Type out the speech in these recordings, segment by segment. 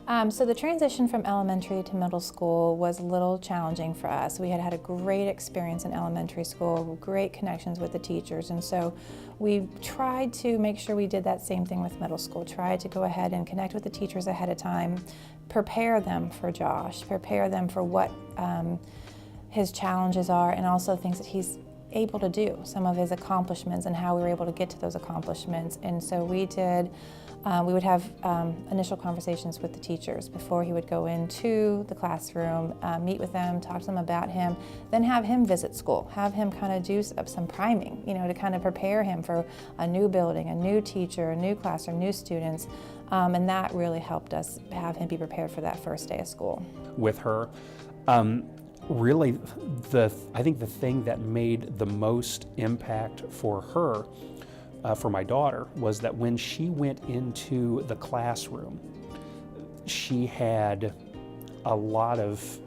So the transition from elementary to middle school was a little challenging for us. We had had a great experience in elementary school, great connections with the teachers, and so we tried to make sure we did that same thing with middle school, tried to go ahead and connect with the teachers ahead of time, prepare them for Josh, prepare them for what his challenges are, and also things that he's able to do, some of his accomplishments and how we were able to get to those accomplishments. And so we would have initial conversations with the teachers before he would go into the classroom, meet with them, talk to them about him, then have him visit school, have him kind of do some priming, to kind of prepare him for a new building, a new teacher, a new classroom, new students, and that really helped us have him be prepared for that first day of school. With her, really, I think the thing that made the most impact for her, for my daughter, was that when she went into the classroom, she had a lot of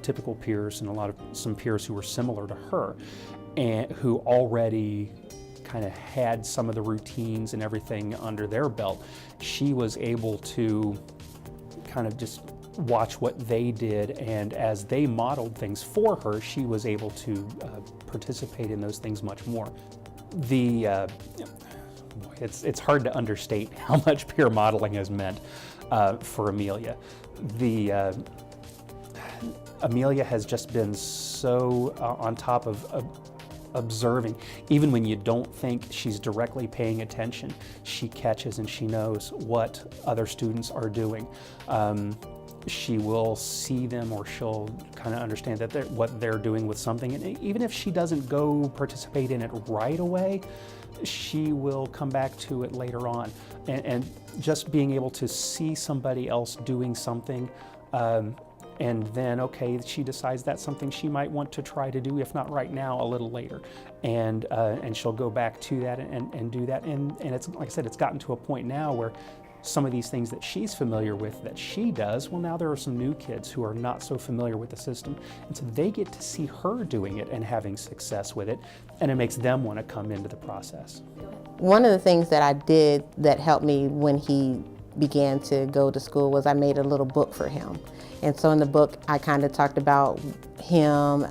typical peers and some peers who were similar to her, and who already kind of had some of the routines and everything under their belt. She was able to kind of just watch what they did, and as they modeled things for her, she was able to participate in those things much more. It's hard to understate how much peer modeling has meant for Amelia. Amelia has just been so on top of observing. Even when you don't think she's directly paying attention, she catches and she knows what other students are doing. She will see them, or she'll kind of understand that what they're doing with something. And even if she doesn't go participate in it right away, she will come back to it later on. And just being able to see somebody else doing something, and then, okay, she decides that's something she might want to try to do, if not right now, a little later. And she'll go back to that and do that. And it's, like I said, it's gotten to a point now where some of these things that she's familiar with that she does, well, now there are some new kids who are not so familiar with the system, and so they get to see her doing it and having success with it, and it makes them want to come into the process. One of the things that I did that helped me when he began to go to school was I made a little book for him. And so in the book, I kind of talked about him,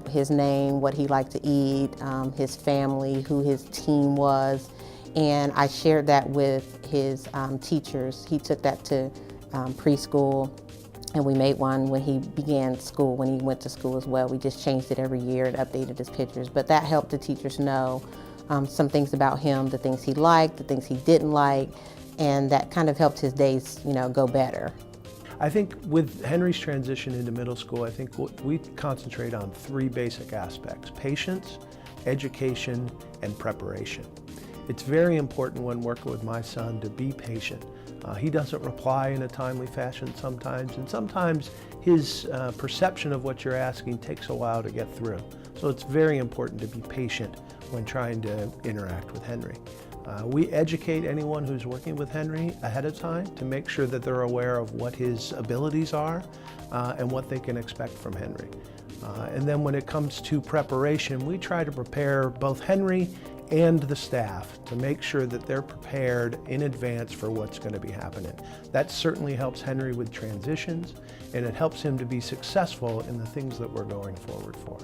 his name, what he liked to eat, his family, who his team was, and I shared that with his teachers. He took that to preschool, and we made one when he began school, when he went to school as well. We just changed it every year and updated his pictures, but that helped the teachers know some things about him, the things he liked, the things he didn't like, and that kind of helped his days, go better. I think with Henry's transition into middle school, I think we concentrate on three basic aspects: patience, education, and preparation. It's very important when working with my son to be patient. He doesn't reply in a timely fashion sometimes, and sometimes his perception of what you're asking takes a while to get through. So it's very important to be patient when trying to interact with Henry. We educate anyone who's working with Henry ahead of time to make sure that they're aware of what his abilities are and what they can expect from Henry. And then when it comes to preparation, we try to prepare both Henry and the staff to make sure that they're prepared in advance for what's going to be happening. That certainly helps Henry with transitions, and it helps him to be successful in the things that we're going forward for.